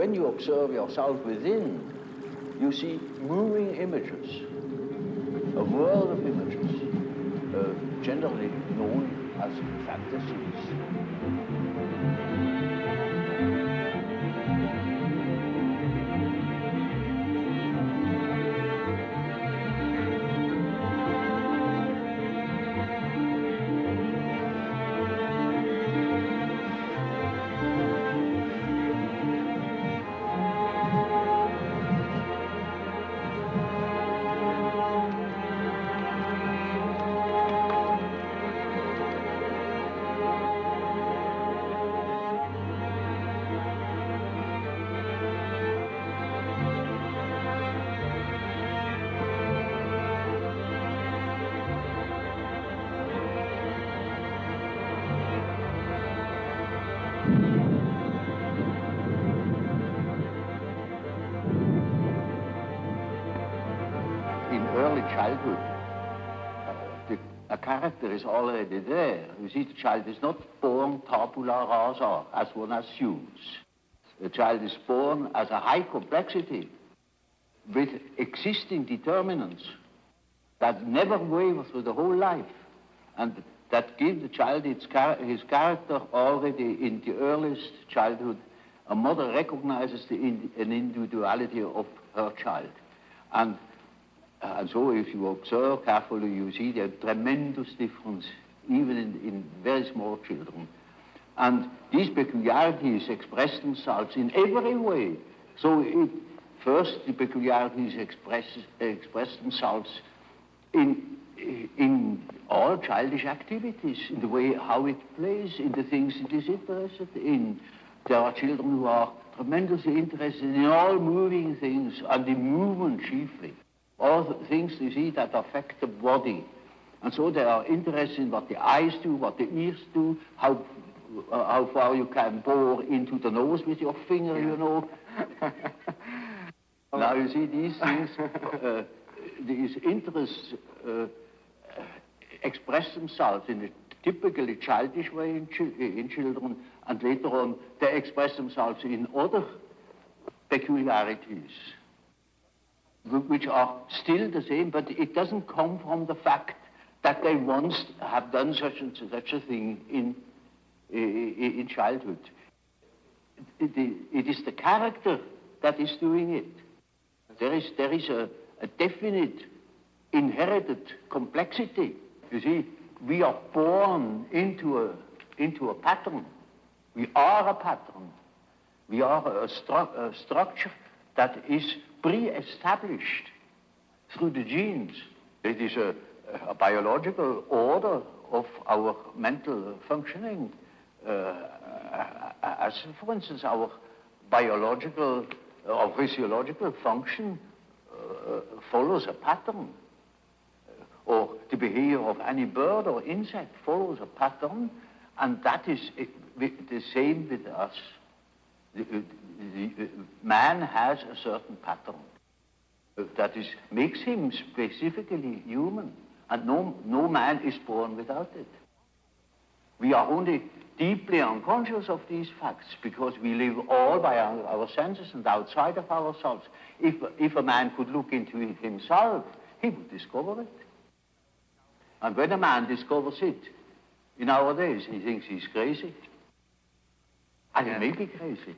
when you observe yourself within, you see moving images, a world of images, generally known as fantasies. In early childhood, a character is already there. You see, the child is not born tabula rasa, as one assumes. The child is born as a high complexity with existing determinants that never waver through the whole life, and that give the child his character already in the earliest childhood. A mother recognizes an individuality of her child. And so if you observe carefully, you see the tremendous difference, even in very small children. And these peculiarities express themselves in every way. So first, the peculiarities express themselves in all childish activities, in the way how it plays, in the things it is interested in. There are children who are tremendously interested in all moving things, and in movement chiefly. All the things you see that affect the body. And so they are interested in what the eyes do, what the ears do, how far you can bore into the nose with your finger, you know. Now you see these things, these interests express themselves in a typically childish way in children, and later on they express themselves in other peculiarities, which are still the same, but it doesn't come from the fact that they once have done such and such a thing in childhood. It is the character that is doing it. There is a definite inherited complexity. You see, we are born into a pattern. We are a pattern. We are a structure that is pre-established through the genes. It is a biological order of our mental functioning, as for instance our biological or physiological function follows a pattern, or the behavior of any bird or insect follows a pattern, and that is the same with us. Man has a certain pattern that makes him specifically human, and no man is born without it. We are only deeply unconscious of these facts because we live all by our senses and outside of ourselves. If a man could look into it himself, he would discover it. And when a man discovers it, in our days, he thinks he's crazy. And he may be crazy.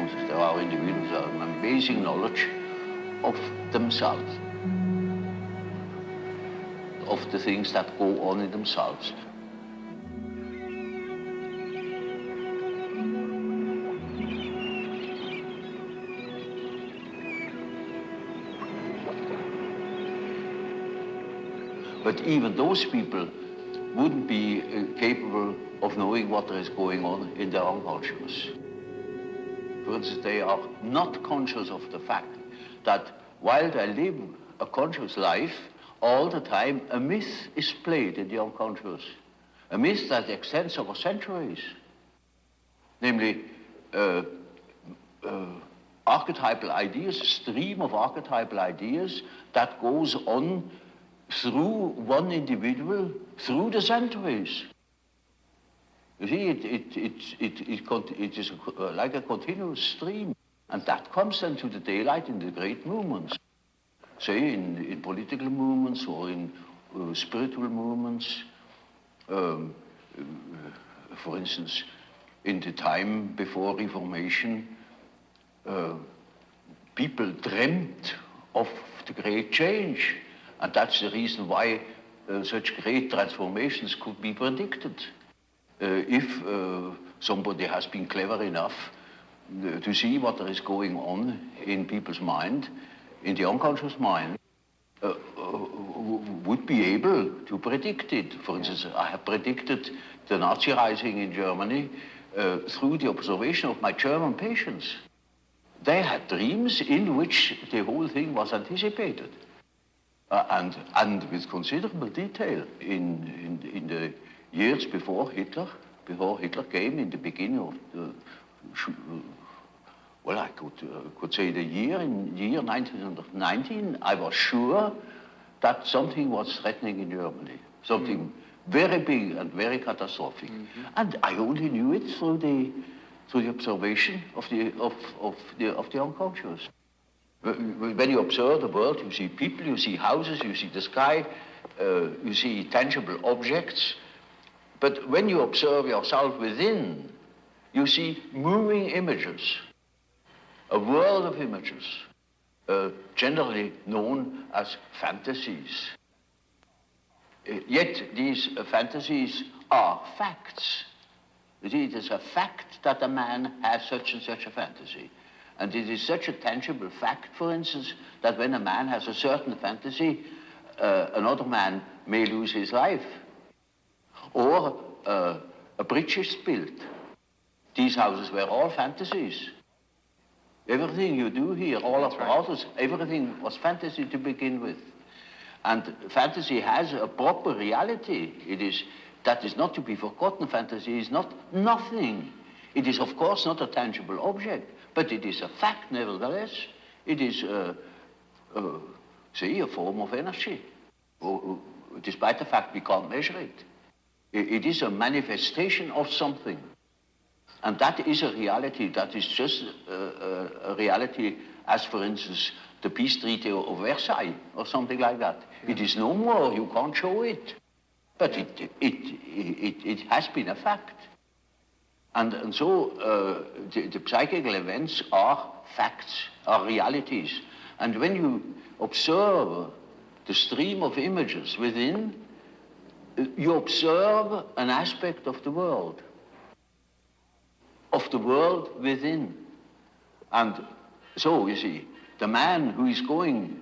instance, there are individuals who have an amazing knowledge of themselves, of the things that go on in themselves. But even those people wouldn't be capable of knowing what is going on in their unconscious. For instance, they are not conscious of the fact that while they live a conscious life, all the time a myth is played in the unconscious. A myth that extends over centuries. Namely, archetypal ideas, a stream of archetypal ideas that goes on through one individual, through the centuries. You see, it is like a continuous stream. And that comes then to the daylight in the great movements. Say, in political movements or in spiritual movements. For instance, in the time before Reformation, people dreamt of the great change. And that's the reason why such great transformations could be predicted. If somebody has been clever enough to see what there is going on in people's mind, in the unconscious mind, would be able to predict it. For instance, I have predicted the Nazi rising in Germany through the observation of my German patients. They had dreams in which the whole thing was anticipated. And with considerable detail in the years before Hitler came, in the beginning of the, well, I could say the year 1919, I was sure that something was threatening in Germany, something very big and very catastrophic. And I only knew it through the observation of the unconscious. When you observe the world, you see people, you see houses, you see the sky, you see tangible objects. But when you observe yourself within, you see moving images, a world of images, generally known as fantasies. Yet these fantasies are facts. You see, it is a fact that a man has such and such a fantasy. And it is such a tangible fact, for instance, that when a man has a certain fantasy, another man may lose his life. Or a bridge is built. These houses were all fantasies. Everything you do here, all of the houses, everything was fantasy to begin with. And fantasy has a proper reality. That is not to be forgotten. Fantasy is not nothing. It is, of course, not a tangible object. But it is a fact, nevertheless. It is, say, a form of energy, despite the fact we can't measure it. It is a manifestation of something. And that is a reality. That is just a reality as, for instance, the peace treaty of Versailles or something like that. Yeah. It is no more. You can't show it. But it has been a fact. And so the psychical events are facts, are realities. And when you observe the stream of images within, you observe an aspect of the world within. And so, you see, the man who is going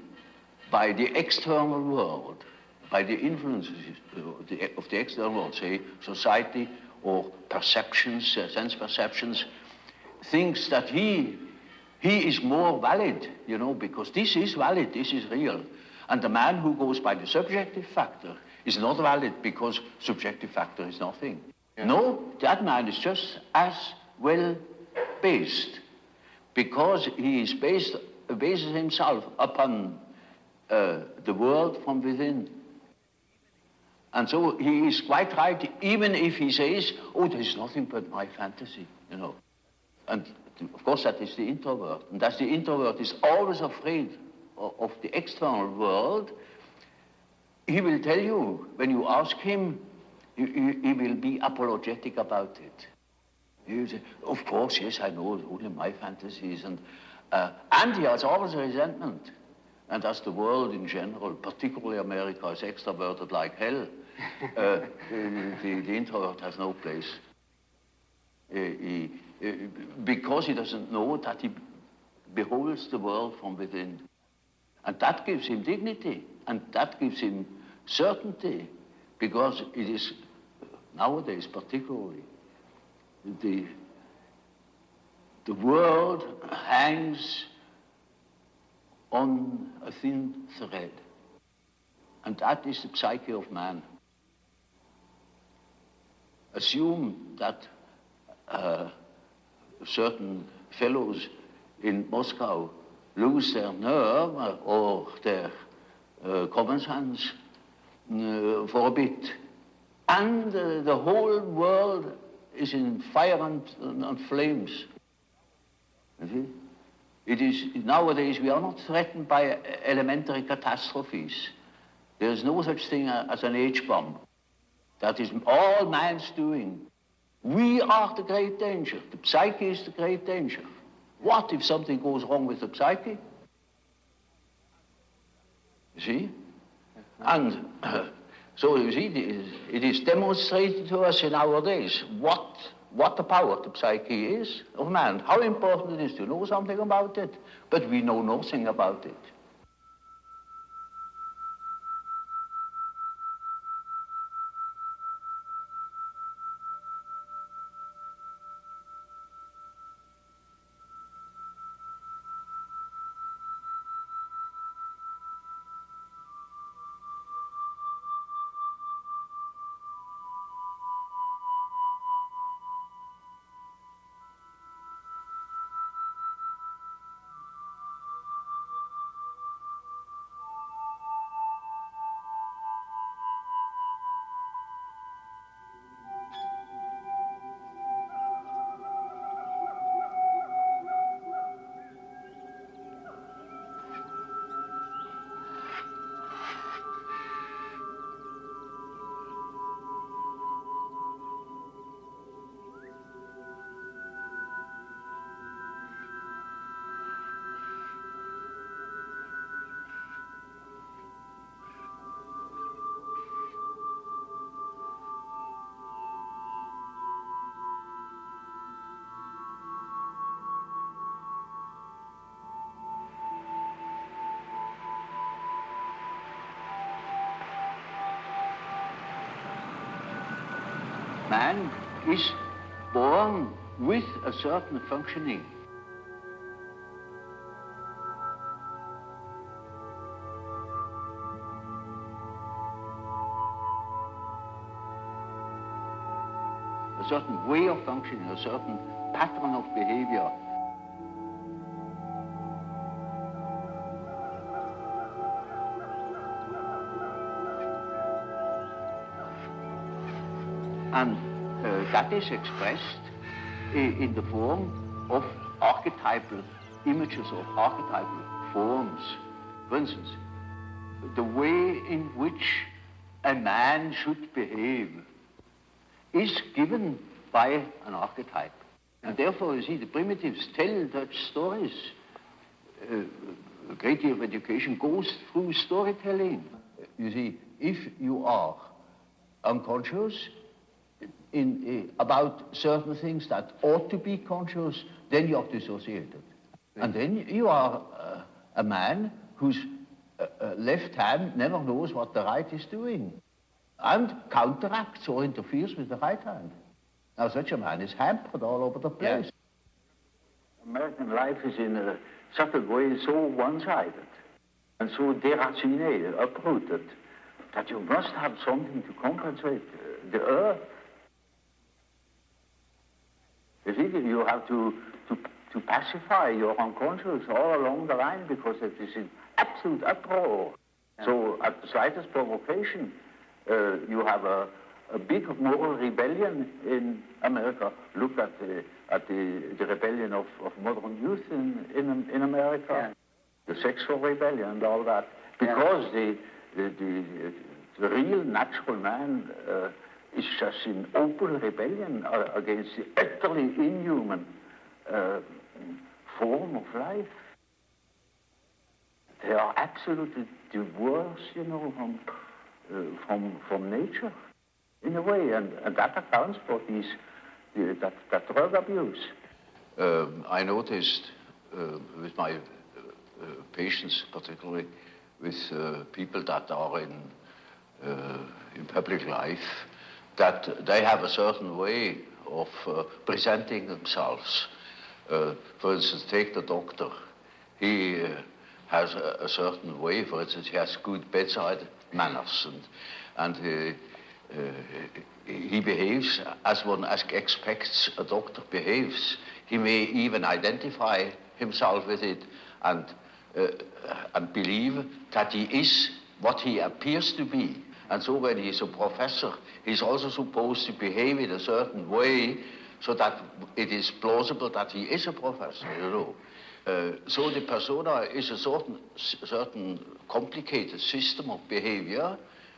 by the external world, by the influences of the external world, say society, or perceptions, sense perceptions, thinks that he is more valid, you know, because this is valid, this is real. And the man who goes by the subjective factor is not valid because subjective factor is nothing. Yeah. No, that man is just as well based because he is bases himself upon the world from within. And so he is quite right, even if he says, oh, there is nothing but my fantasy, you know. And of course that is the introvert. And that the introvert is always afraid of the external world. He will tell you, when you ask him, he will be apologetic about it. You say, of course, yes, I know, only my fantasies. And he has always a resentment. And as the world in general, particularly America, is extroverted like hell, the introvert has no place. Because he doesn't know that he beholds the world from within. And that gives him dignity, and that gives him certainty, because it is, nowadays particularly, the world hangs on a thin thread, and that is the psyche of man. Assume that certain fellows in Moscow lose their nerve or their common sense for a bit, and the whole world is in fire and flames. You see? It is, nowadays we are not threatened by elementary catastrophes. There is no such thing as an H-bomb. That is all man's doing. We are the great danger. The psyche is the great danger. What if something goes wrong with the psyche? You see? And so you see, it is demonstrated to us in our days what the power of the psyche is of man, how important it is to know something about it, but we know nothing about it. Man is born with a certain functioning. A certain way of functioning, a certain pattern of behavior. And that is expressed in the form of archetypal images or archetypal forms. For instance, the way in which a man should behave is given by an archetype. And therefore, you see, the primitives tell such stories. A great deal of education goes through storytelling. You see, if you are unconscious about certain things that ought to be conscious, then you are dissociated. And then you are a man whose left hand never knows what the right is doing and counteracts or interferes with the right hand. Now, such a man is hampered all over the place. Yes. American life is in a certain way so one-sided and so déraciné, uprooted, that you must have something to compensate the earth. You see, you have to pacify your unconscious all along the line because it is in absolute uproar. Yeah. So at the slightest provocation, you have a big moral rebellion in America. Look at the rebellion of modern youth in America, yeah. The sexual rebellion and all that, because yeah. the real natural man is just in open rebellion against the utterly inhuman form of life. They are absolutely divorced, you know, from nature, in a way, and that accounts for that drug abuse. I noticed with my patients, particularly with people that are in public life, that they have a certain way of presenting themselves. For instance, take the doctor. He has a certain way. For instance, he has good bedside manners, and he behaves as one expects a doctor behaves. He may even identify himself with it and believe that he is what he appears to be. And so when he's a professor, he's also supposed to behave in a certain way so that it is plausible that he is a professor, you know. So the persona is a certain complicated system of behavior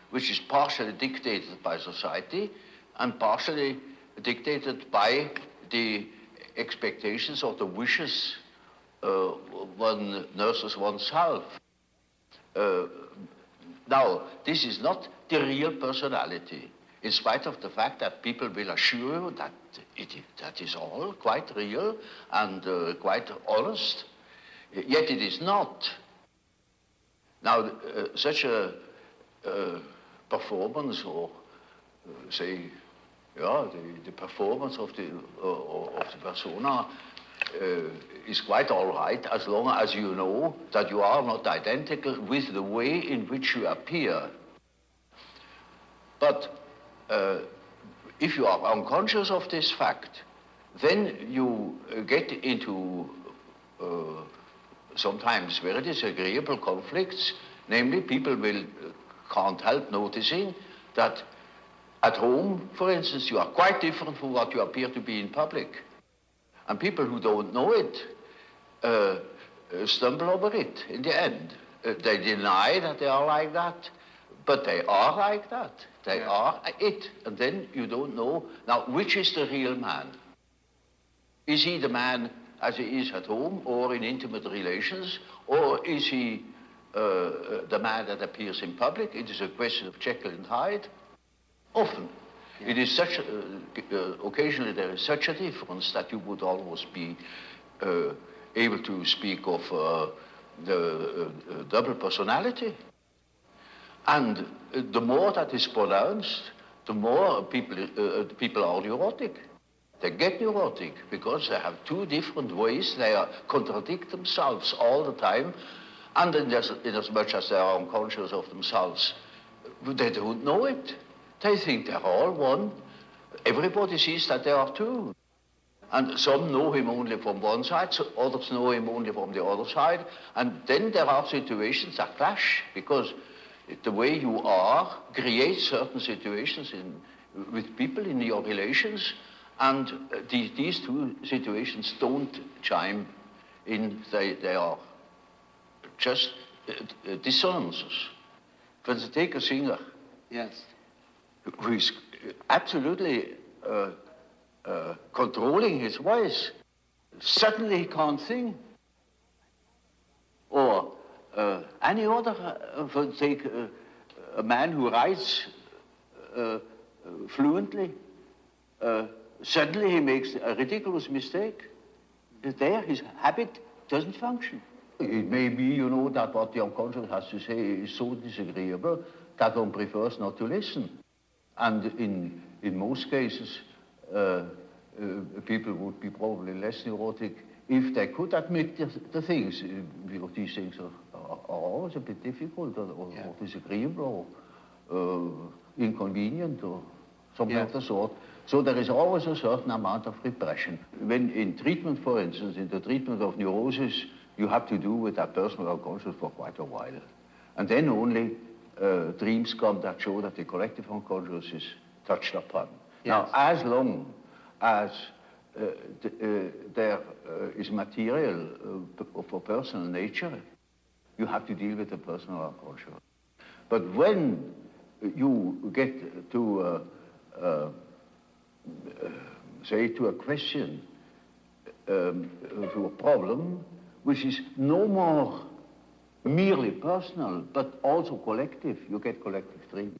which is partially dictated by society and partially dictated by the expectations or the wishes one nurses oneself. Now, this is not the real personality, in spite of the fact that people will assure you that that is all quite real and quite honest, yet it is not. Now, such a performance, or say, the performance of the persona is quite all right, as long as you know that you are not identical with the way in which you appear. But if you are unconscious of this fact, then you get into sometimes very disagreeable conflicts. Namely, people can't help noticing that at home, for instance, you are quite different from what you appear to be in public. And people who don't know it stumble over it in the end. They deny that they are like that, but they are like that. They are it. And then you don't know, now, which is the real man? Is he the man as he is at home or in intimate relations? Or is he the man that appears in public? It is a question of Jekyll and Hyde. Often. It is such, occasionally there is such a difference that you would almost be able to speak of the double personality. And the more that is pronounced, the more people are neurotic. They get neurotic because they have two different ways. They contradict themselves all the time, and in as much as they are unconscious of themselves, they don't know it. They think they're all one. Everybody sees that they are two. And some know him only from one side, so others know him only from the other side. And then there are situations that clash, because the way you are creates certain situations with people in your relations, and these two situations don't chime in. They are just dissonances. For instance, take a singer. Yes. Who is absolutely controlling his voice. Suddenly he can't sing. Or any other, take a man who writes fluently. Suddenly he makes a ridiculous mistake. There, his habit doesn't function. It may be, you know, that what the unconscious has to say is so disagreeable that one prefers not to listen. And in most cases, people would be probably less neurotic if they could admit the things. These things are always a bit difficult or disagreeable or inconvenient or something of the sort. So there is always a certain amount of repression. When in treatment, for instance, in the treatment of neurosis, you have to do with that personal unconscious for quite a while. And then only dreams come that show that the collective unconscious is touched upon. Yes. Now, as long as there is material for personal nature, you have to deal with the personal unconscious. But when you get to say, to a question, to a problem, which is no more merely personal, but also collective. You get collective dreaming.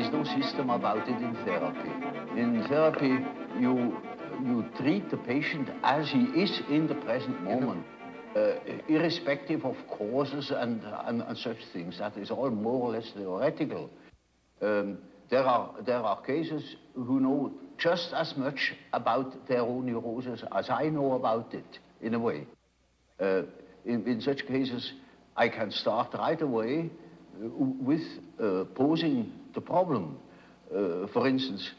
is no system about it in therapy. In therapy, you treat the patient as he is in the present moment, irrespective of causes and such things. That is all more or less theoretical. There are cases who know just as much about their own neurosis as I know about it, in a way. In such cases, I can start right away with posing the problem. For instance,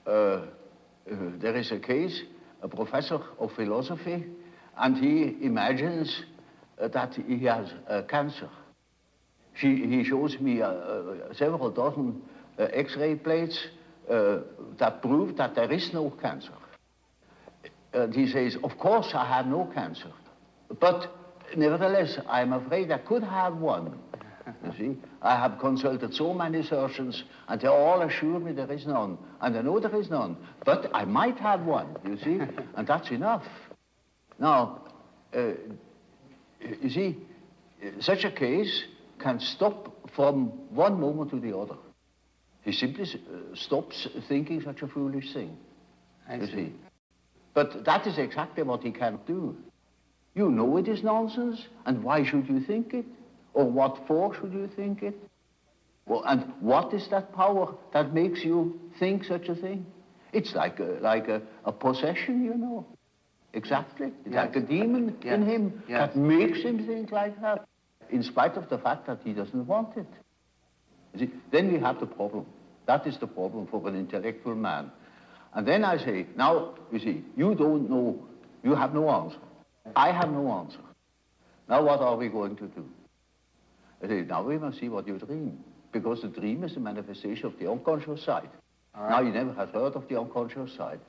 there is a case, a professor of philosophy, and he imagines that he has cancer. He shows me several dozen X-ray plates that prove that there is no cancer. And he says, of course I have no cancer, but nevertheless, I'm afraid I could have one. You see, I have consulted so many surgeons, and they all assure me there is none. And I know there is none, but I might have one, you see, and that's enough. Now, you see, such a case can stop from one moment to the other. He simply stops thinking such a foolish thing, you see. But that is exactly what he can't do. You know it is nonsense, and why should you think it? Or what for should you think it? Well, and what is that power that makes you think such a thing? It's like a possession, you know. Exactly. It's like a demon in him that makes him think like that, in spite of the fact that he doesn't want it. You see, then we have the problem. That is the problem for an intellectual man. And then I say, now, you see, you don't know, you have no answer. I have no answer. Now what are we going to do? I say, now we must see what you dream, because the dream is a manifestation of the unconscious side. Right. Now he never has heard of the unconscious side.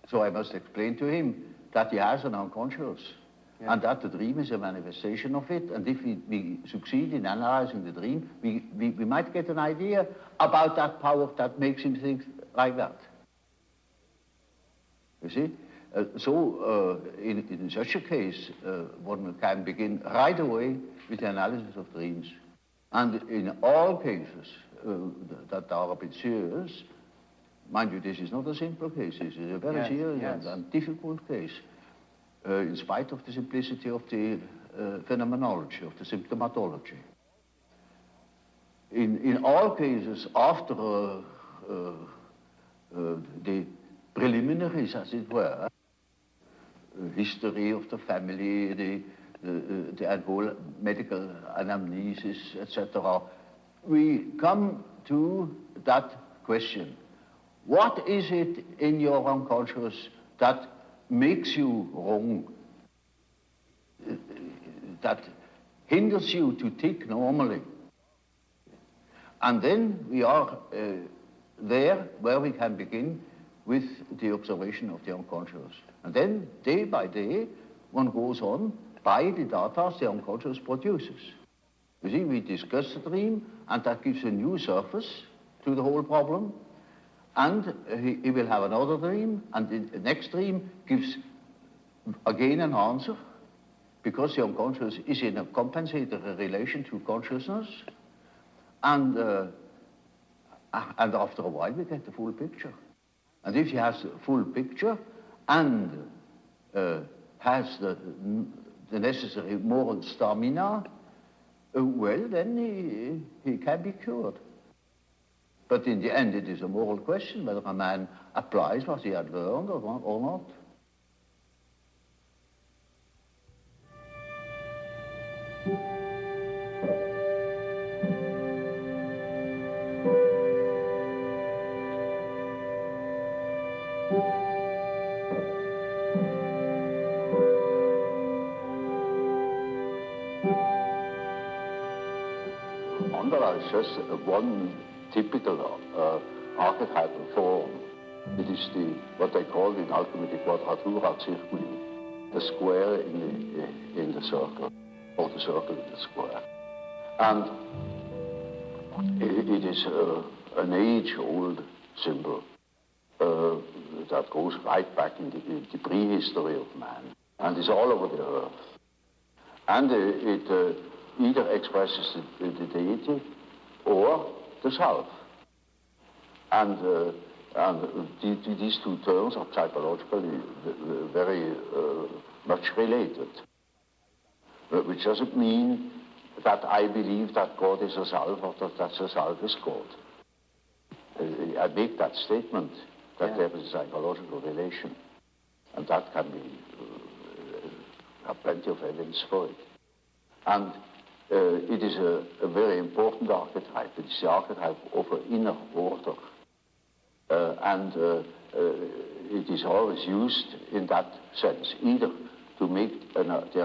So I must explain to him that he has an unconscious, and that the dream is a manifestation of it, and if we succeed in analyzing the dream, we might get an idea about that power that makes him think like that. You see? In such a case, one can begin right away with the analysis of dreams. And in all cases that are a bit serious, mind you, this is not a simple case, this is a very serious and difficult case, in spite of the simplicity of the phenomenology, of the symptomatology. In all cases, after the preliminaries, as it were, history of the family, the whole medical anamnesis, etc., we come to that question. What is it in your unconscious that makes you wrong, that hinders you to think normally? And then we are there where we can begin with the observation of the unconscious. And then, day by day, one goes on by the data the unconscious produces. You see, we discuss the dream, and that gives a new surface to the whole problem. And he will have another dream, and the next dream gives again an answer, because the unconscious is in a compensatory relation to consciousness. And after a while, we get the full picture. And if he has the full picture and has the necessary moral stamina, well, then he can be cured. But in the end, it is a moral question whether a man applies what he had learned or not. Is just one typical archetypal form. It is what they call in alchemy the quadratura circuli, the square in the circle, or the circle in the square. And it is an age-old symbol that goes right back in the prehistory of man, and is all over the earth. And it either expresses the deity or the self. These two terms are psychologically very much related, which doesn't mean that I believe that God is a self or that the self is God. I make that statement that there is a psychological relation, and that can be, have plenty of evidence for it. And it is a very important archetype. It is the archetype of an inner order. It is always used in that sense, either to make the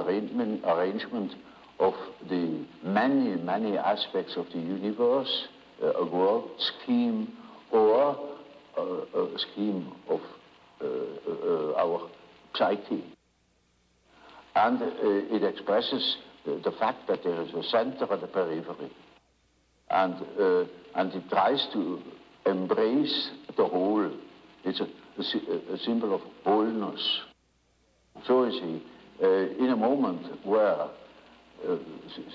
arrangement of the many, many aspects of the universe, a world scheme, or a scheme of our psyche. And it expresses the fact that there is a center and a periphery. And it tries to embrace the whole. It's a symbol of wholeness. So you see, in a moment where,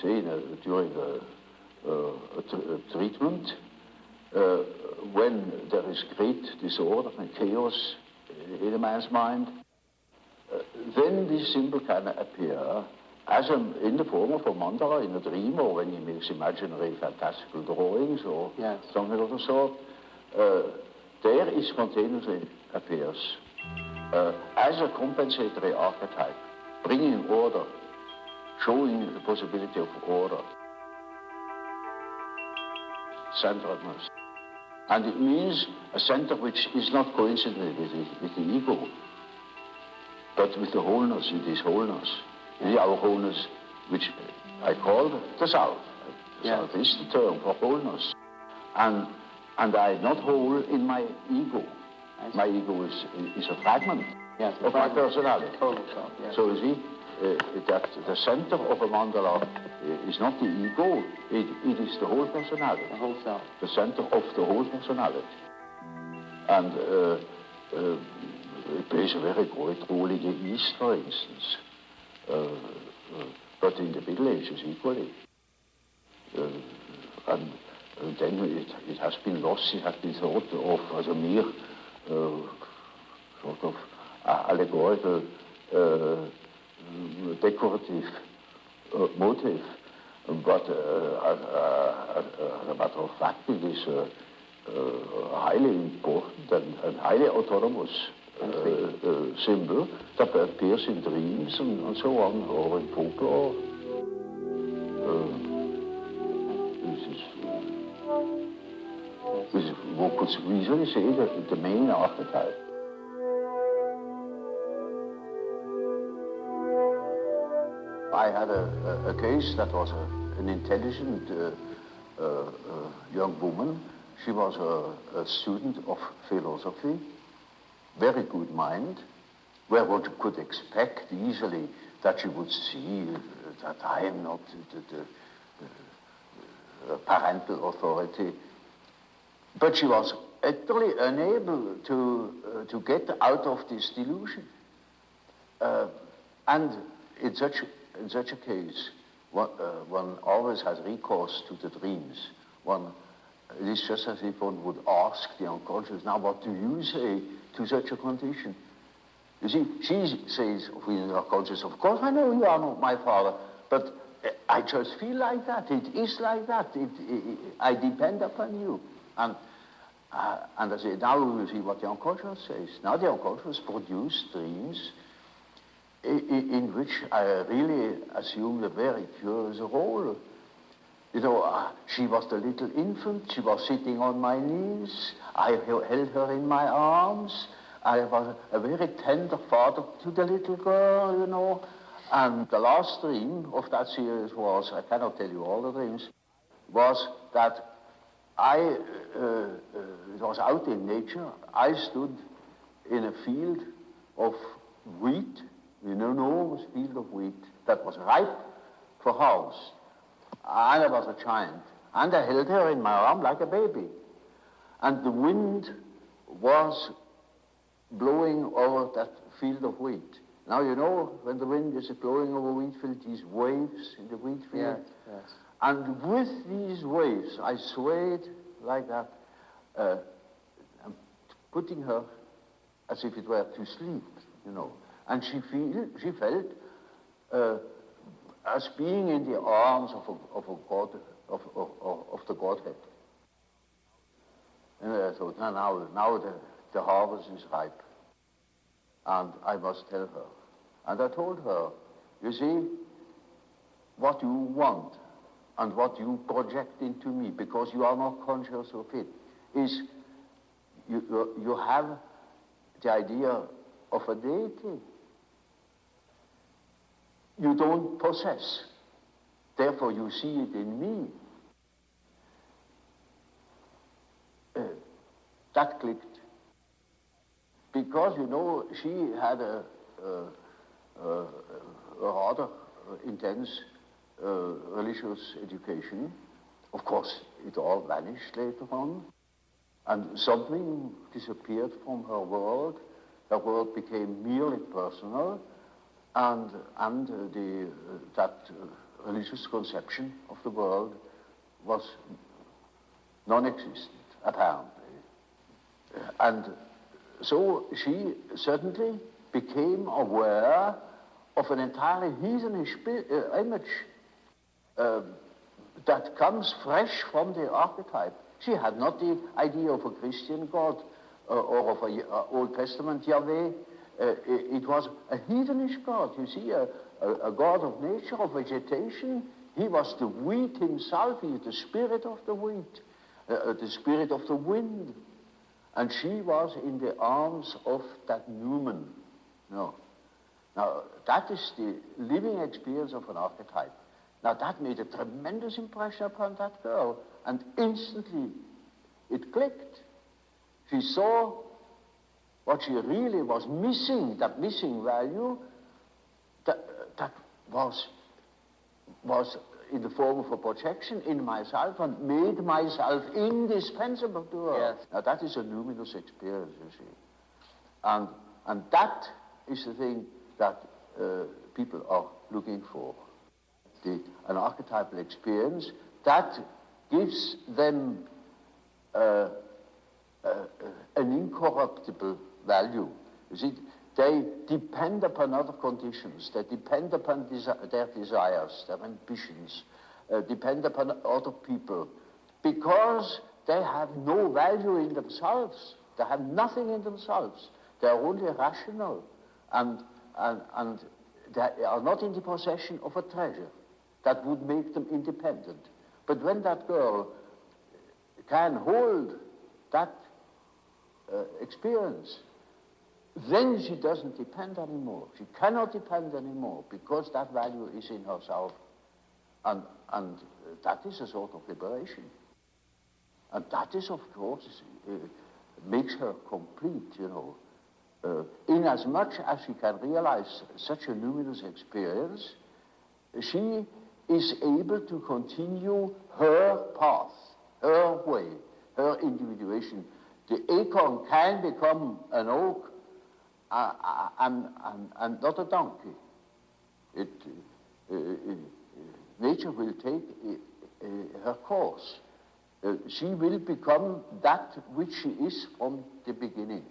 say, during a treatment, when there is great disorder and chaos in a man's mind, then this symbol can appear as in the form of a mandala in a dream, or when he makes imaginary fantastical drawings or something of the sort. There it spontaneously appears as a compensatory archetype, bringing order, showing the possibility of order, centeredness. And it means a center which is not coincident with the ego, but with the wholeness. It is wholeness. It is our wholeness, which I call the self. The self is the term for wholeness. And I am not whole in my ego. My ego is a fragment of my personality. Total self, So you see, that the center of a mandala is not the ego, it is the whole personality. The whole self. The center of the whole personality. And it plays a very great role in the East, for instance. But in the Middle Ages equally. And then it has been lost, it has been thought of as a mere sort of allegorical, decorative motive. But as a matter of fact, it is highly important and highly autonomous symbol that appears in dreams and so on, or in folklore. This is, one could easily say that the main archetype. I had a case that was an intelligent young woman. She was a student of philosophy, very good mind, where one could expect easily that she would see that I am not the parental authority. But she was utterly unable to get out of this delusion. And in such a case, one always has recourse to the dreams. It is just as if one would ask the unconscious, now what do you say to such a condition? You see, she says within her conscious, of course I know you are not my father, but I just feel like that. It is like that. I depend upon you. And I say, now you see what the unconscious says. Now the unconscious produces dreams in which I really assumed a very curious role. You know, she was the little infant. She was sitting on my knees. I held her in my arms. I was a very tender father to the little girl, you know. And the last dream of that series was, I cannot tell you all the dreams, was that it was out in nature. I stood in a field of wheat, an enormous field of wheat that was ripe for harvest. And I was a giant. And I held her in my arm like a baby. And the wind was blowing over that field of wheat. Now, you know, when the wind is blowing over wheat field, these waves in the wheat field. And with these waves, I swayed like that putting her as if it were to sleep, you know. And she felt as being in the arms of a god, of the Godhead. And I thought, now the harvest is ripe, and I must tell her. And I told her, you see, what you want and what you project into me, because you are not conscious of it, is you have the idea of a deity. You don't possess. Therefore, you see it in me. That clicked. Because, you know, she had a rather intense religious education. Of course, it all vanished later on. And something disappeared from her world. Her world became merely personal, and that religious conception of the world was non-existent, apparently. And so she certainly became aware of an entirely heathenish image that comes fresh from the archetype. She had not the idea of a Christian God or of an Old Testament Yahweh. It was a heathenish God, you see, a God of nature, of vegetation. He was the wheat himself. He is the spirit of the wheat, the spirit of the wind. And she was in the arms of that Newman. No. Now, that is the living experience of an archetype. Now, that made a tremendous impression upon that girl, and instantly it clicked. She saw what she really was missing, that missing value, that was in the form of a projection in myself and made myself indispensable to her. Yes. Now, that is a luminous experience, you see. And that is the thing that people are looking for. An archetypal experience that gives them an incorruptible value. You see, they depend upon other conditions. They depend upon their desires, their ambitions, depend upon other people, because they have no value in themselves. They have nothing in themselves. They are only rational, and they are not in the possession of a treasure that would make them independent. But when that girl can hold that experience, then she doesn't depend anymore. She cannot depend anymore, because that value is in herself. And that is a sort of liberation. And that is, of course, makes her complete, you know. Inasmuch as she can realize such a luminous experience, she is able to continue her path, her way, her individuation. The acorn can become an oak and not a donkey. Nature will take her course. She will become that which she is from the beginning.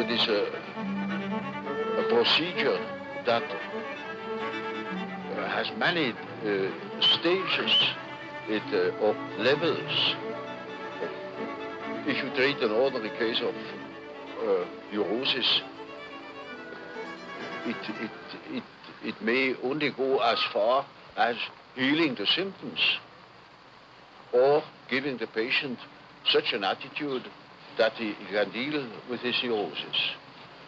it is a procedure that has many stages or levels. If you treat an ordinary case of neurosis, it may only go as far as healing the symptoms or giving the patient such an attitude that he can deal with his neurosis.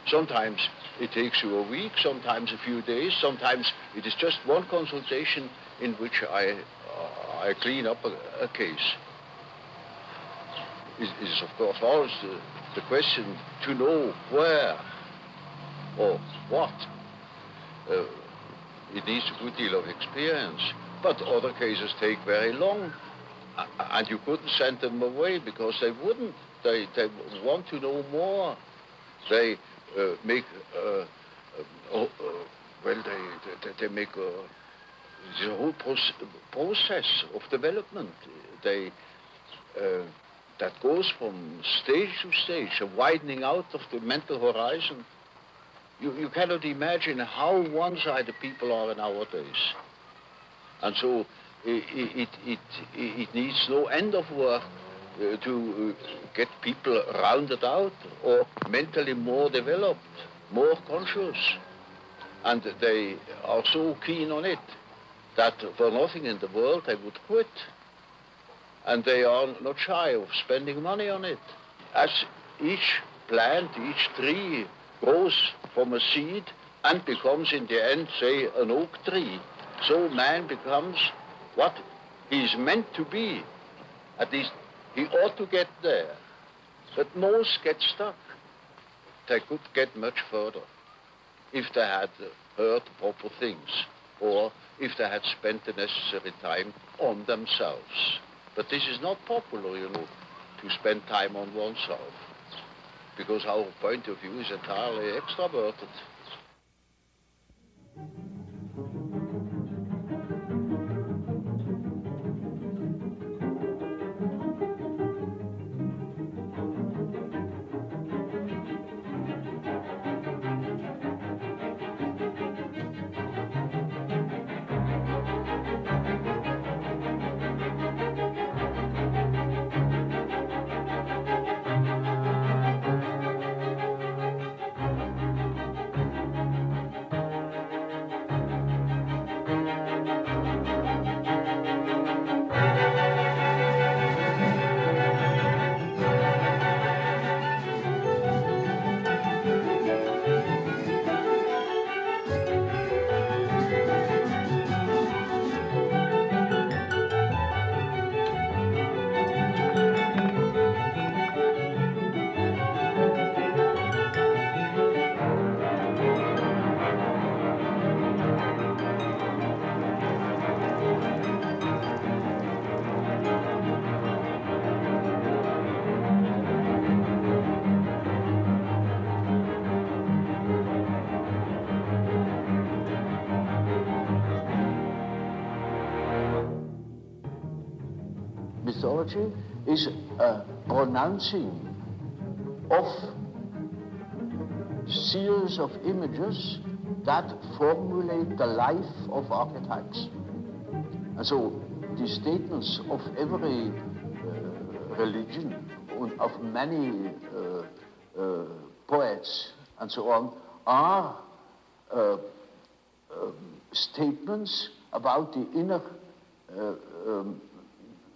Sometimes it takes you a week, sometimes a few days, sometimes it is just one consultation in which I clean up a case. It is, of course, always the question to know where or what. It needs a good deal of experience, but other cases take very long, and you couldn't send them away because they wouldn't. They want to know more. They make they make the whole process of development. They that goes from stage to stage, a widening out of the mental horizon. You cannot imagine how one-sided people are nowadays. And so it needs no end of work to get people rounded out or mentally more developed, more conscious. And they are so keen on it that for nothing in the world they would quit. And they are not shy of spending money on it. As each plant, each tree grows from a seed and becomes in the end, say, an oak tree, so man becomes what he is meant to be. At least he ought to get there. But most get stuck. They could get much further if they had heard proper things or if they had spent the necessary time on themselves. But this is not popular, you know, to spend time on oneself, because our point of view is entirely extroverted. Mythology is a pronouncing of series of images that formulate the life of archetypes. And so the statements of every religion, of many poets and so on, are statements about the inner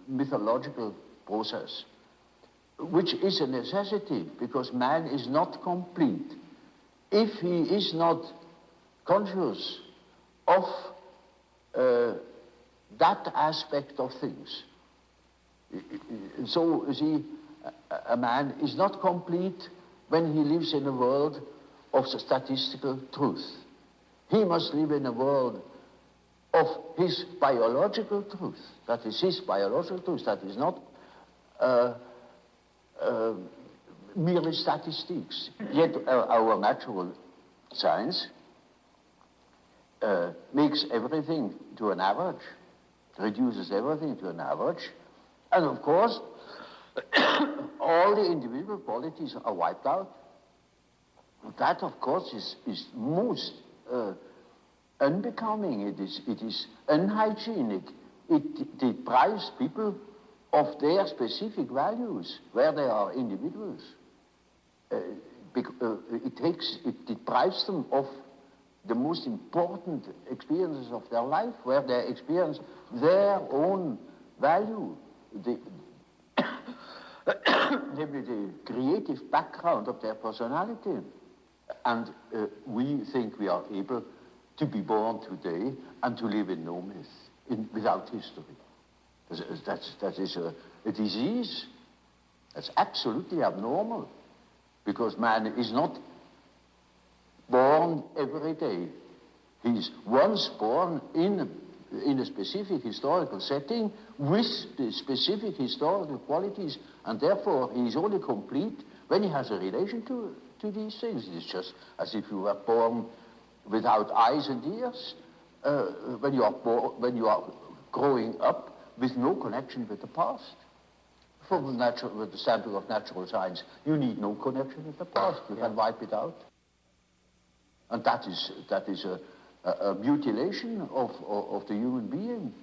mythological process, which is a necessity because man is not complete if he is not conscious of that aspect of things. So, you see, a man is not complete when he lives in a world of statistical truth. He must live in a world of his biological truth. That is his biological truth. That is not merely statistics. Yet our natural science makes everything to an average, reduces everything to an average, and of course, all the individual qualities are wiped out. That, of course, is most unbecoming. It is unhygienic. It deprives people of their specific values, where they are individuals. It deprives them of the most important experiences of their life, where they experience their own value, namely the creative background of their personality. And we think we are able to be born today and to live in no myth, without history. That is a disease. That's absolutely abnormal, because man is not born every day. He's once born in a specific historical setting with the specific historical qualities, and therefore he is only complete when he has a relation to these things. It's just as if you were born without eyes and ears, when you are growing up with no connection with the past. From the standpoint of natural science, you need no connection with the past. You can wipe it out. And that is a mutilation of the human being.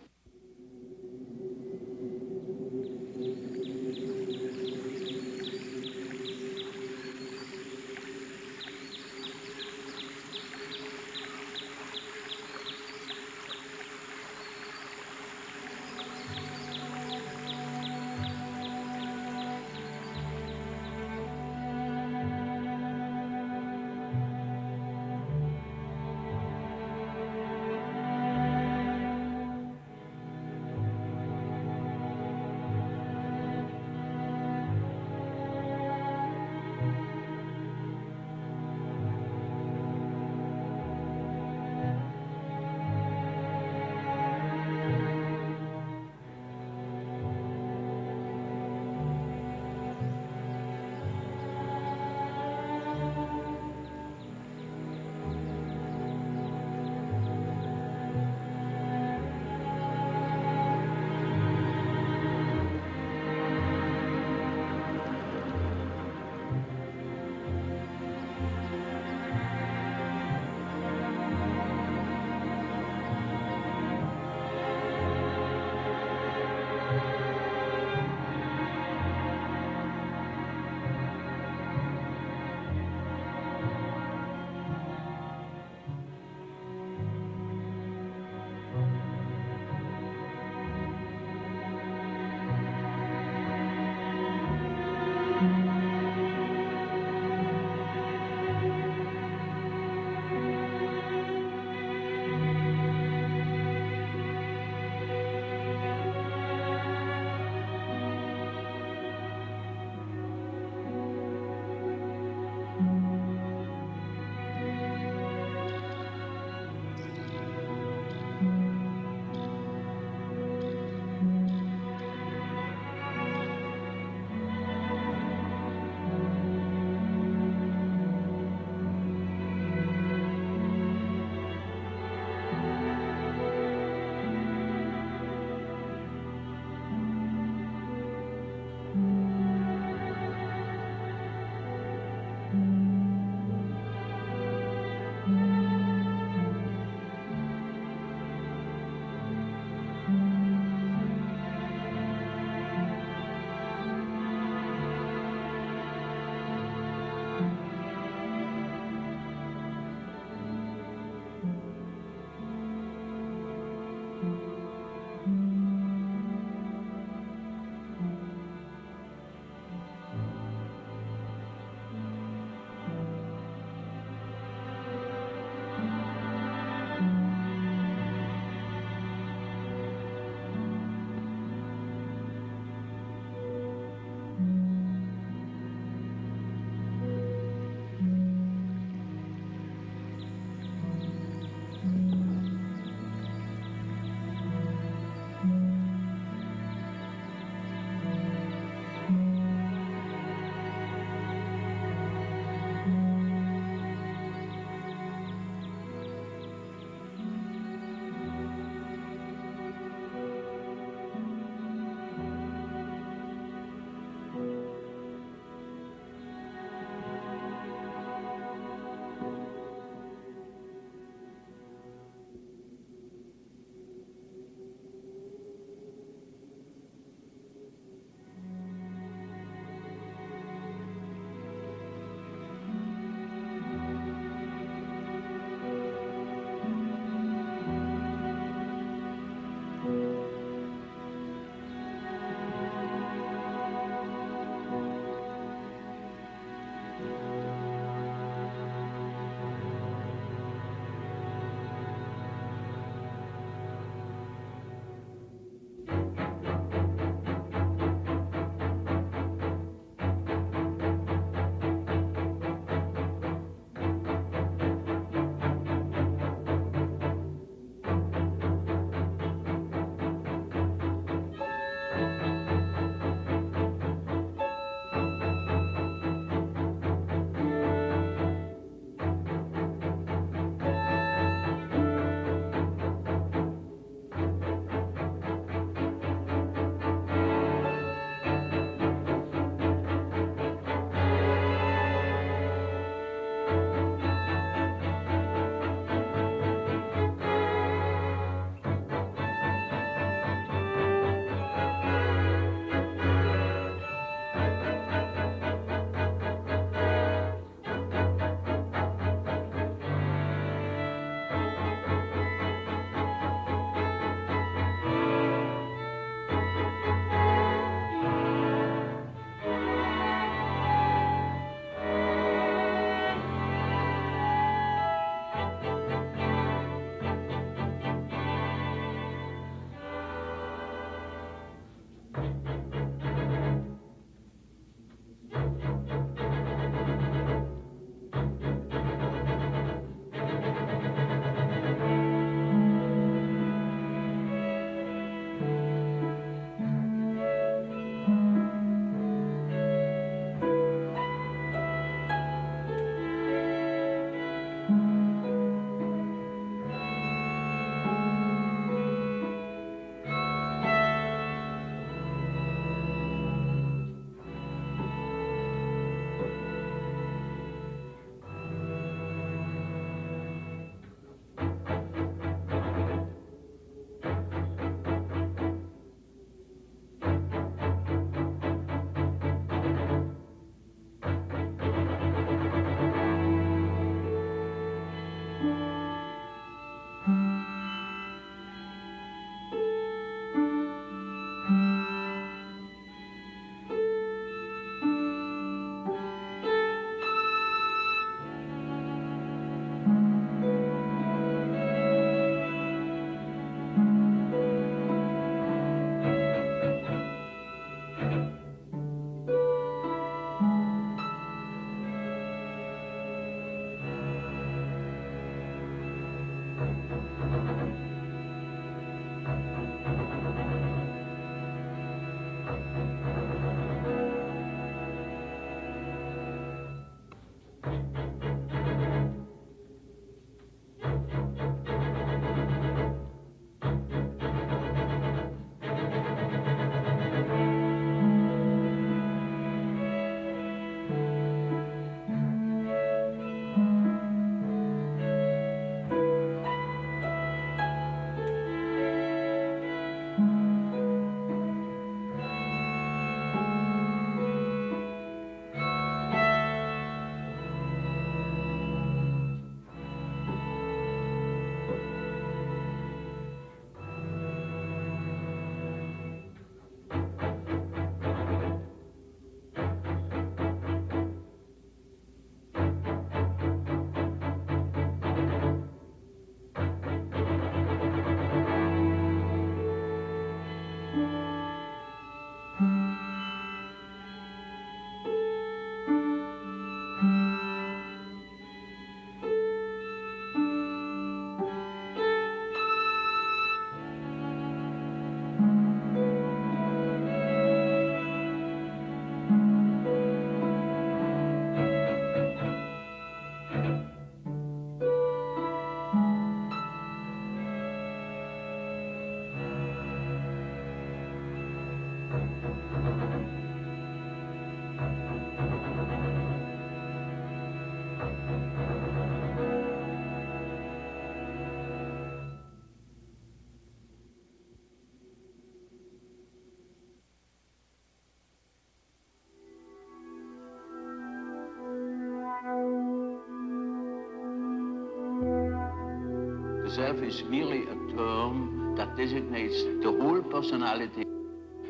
Self is merely a term that designates the whole personality.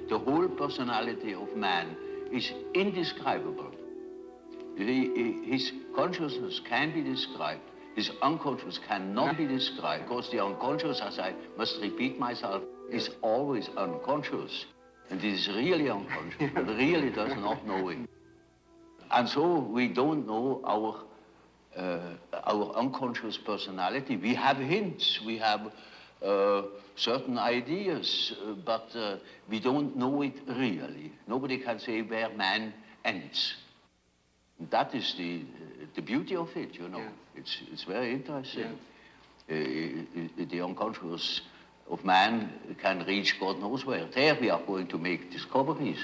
The whole personality of man is indescribable. His consciousness can be described. His unconscious cannot be described, because the unconscious, as I must repeat myself, is always unconscious. And it is really unconscious. It really does not know it. And so we don't know our unconscious personality. We have hints, we have certain ideas, but we don't know it really. Nobody can say where man ends. That is the beauty of it, you know. Yeah. It's very interesting. Yeah. The unconscious of man can reach God knows where. There we are going to make discoveries.